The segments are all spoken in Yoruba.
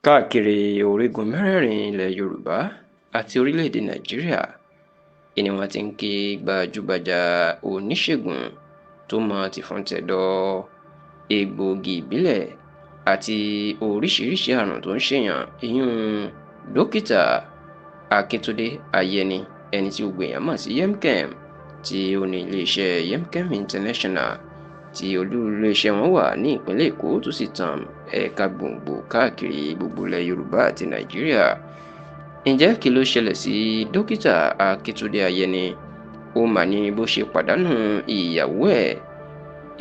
Káàkiri orígun mẹ́rẹ̀ẹ̀rin ilẹ̀ Yorùbá àti orílẹ̀-èdè Nàìjíríà ni wọ́n ti ń ké gbajúgbajà oníṣègùn tó mọ tìfun-tẹ̀dọ̀ egbòogi ìbílẹ̀ àti oríṣiríṣi àrùn tó ń ṣèyàn ìyún Dókítà Akíntúndé Ayẹni, ẹni tí gbogbo èèyàn mọ̀ sí Yemkem, tí ó ní iléeṣẹ́ Yemkem International tí olú iléeṣẹ́ wọn wà ní ìpínlẹ̀ Èkó tó sì tan ẹ̀ka gbòǹgbò káàkiri gbogbo ilẹ̀ Yorùbá àti Nàìjíríà. Ǹjẹ́ kí ló ṣẹlẹ̀ sí Dókítà Akíntúndé Ayẹni? Ó mà ní bó ṣe pàdánù ìyàwó ẹ̀,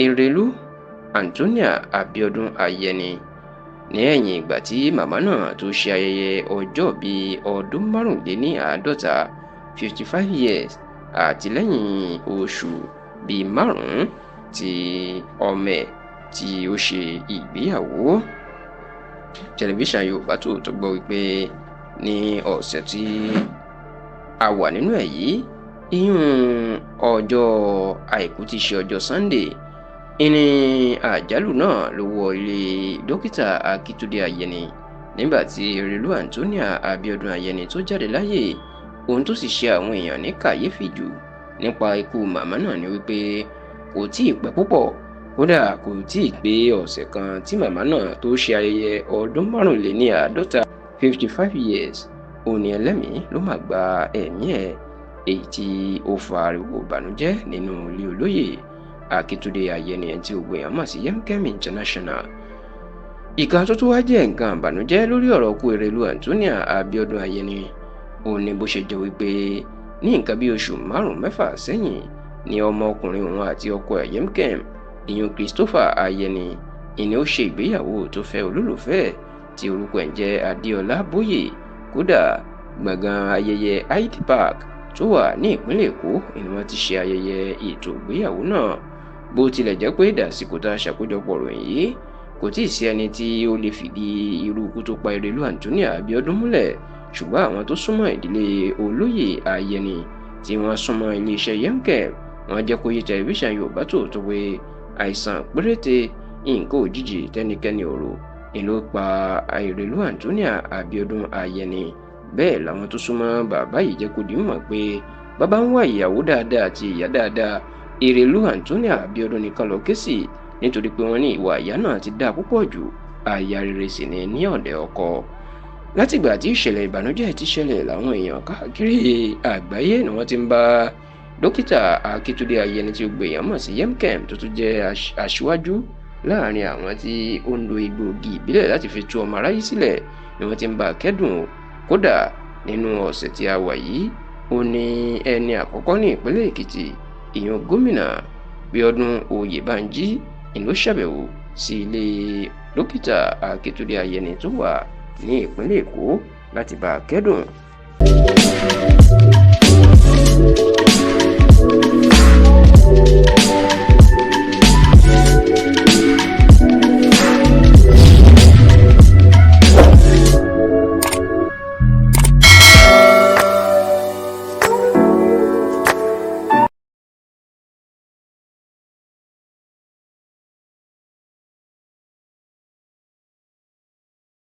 Erelú Antonia Abiodun Ayẹni, ní ẹ̀yìn ìgbà tí màmá náà tó ṣe ayẹyẹ ọjọ́bí ọdún 55 55 years àti lẹ́yìn oṣù bíi 5 tí ọmọ ẹ̀ tí ó ṣe ìgbéyàwó. Tẹlifíṣàn Yorùbá Tòótọ́ gbọ́ wípé ní ọ̀sẹ̀ tí a wà nínú ẹ̀ yìí, ìyún ọjọ́ àìkú tí ṣe ọjọ́ Sunday, ìní àjálù náà ló wọ ilé Dókítà Akíntúndé Ayẹni nígbà tí Erelú Antonia Abiodun Ayẹni tó jáde láyé. Ohun tó sì ṣe àwọn èèyàn ní kàyéfì jù nípa ikú màmá náà ni wípé kò tí ì pẹ́ púpọ̀, kódà kò tí ì pé ọ̀sẹ̀ kan tí màmá náà tó ṣe ayẹyẹ ọdún 55 55 years, òní ẹlẹ́mìí ló máa gba ẹ̀mí ẹ̀, èyí tí ó fa ariwo ìbànújẹ́ nínú ilé olóyè Akíntúndé Ayẹni, ẹni tí gbogbo èèyàn mọ̀ sí Yemkem International. Ìkan tó tún wá jẹ́ nǹkan ìbànújẹ́ lórí ọ̀rọ̀ ikú Erelú Antonia Abiodun Ayẹni, òun ni bó ṣe jẹ́ wípé ní nǹkan bí oṣù 5-6 sẹ́yìn ni ọmọkùnrin òun àti ọkọ ẹ̀ Yemkem, ìyún Christopher Ayẹni, ìní ó ṣe ìgbéyàwó tó fẹ́ olólùfẹ́ tí orúkọ ẹ̀ ń jẹ́ Adéọlá Bóyè. Kódà gbọ̀ngàn ayẹyẹ Hyde Park tó wà ní ìpínlẹ̀ Èkó ni wọ́n ti ṣe ayẹyẹ ètò ìgbéyàwó náà. Bó tilẹ̀ jẹ́ pé dàsìkò tá a ṣàkójọpọ̀ ròyìn yìí kò tíì sí ẹni tí ó lè fìdí irú ikú tó pa Erelú Antonia Abiodun múlẹ̀, ṣùgbọ́n àwọn tó súnmọ́ ìdílé olóyè Ayẹni tí wọ́n súnmọ́ iléeṣẹ́ Yemkem, wọ́n jẹ́ kó yé Tẹlifíṣàn Yorùbá Tòótọ́ pé àìsàn péréte, nǹkan òjijì tẹ́nikẹ́ni ò rò ni ló pa Erelú Antonia Abiodun Ayẹni. Bẹ́ẹ̀ làwọn tó súnmọ́ bàbá yìí jẹ́ kó di mọ̀ pé bàbá ń wá ìyàwó dáadáa àti ìyá dáadáa, Erelú Antonia Abiodun nìkan lọ ké sí, nítorí pé wọ́n ní ìwà ìyá náà ti dáa púpọ̀ jù, aya rere sì ni ní ọ̀dẹ̀ ọkọ. Látìgbà tí ìṣẹ̀lẹ̀ ìbànújẹ́ ti ṣẹlẹ̀, làwọn èèyàn káàkiri àgbáyé ni wọ́n ti ń bá Dókítà Akíntúndé Ayẹni tí gbogbo èèyàn mọ̀ sí Yemkem tó tún jẹ́ aṣíwájú láàrin àwọn tí ó ń lo egbòogi ìbílẹ̀ láti fi tú ọmọ aráyé sílẹ̀, ni wọ́n ti ń bá a kẹ́dùn. Kódà nínú ọ̀sẹ̀ tí a wà yìí, ó ní ẹni àkọ́kọ́ ní ìpínlẹ̀ Èkìtì, ìyẹn gómìnà Bíọ́dún Oyèbánjí, ló ṣàbẹ̀wò sí ilé Dókítà Akíntúndé Ayẹni tó wà ní ìpínlẹ̀ Èkó láti bá a kẹ́dùn.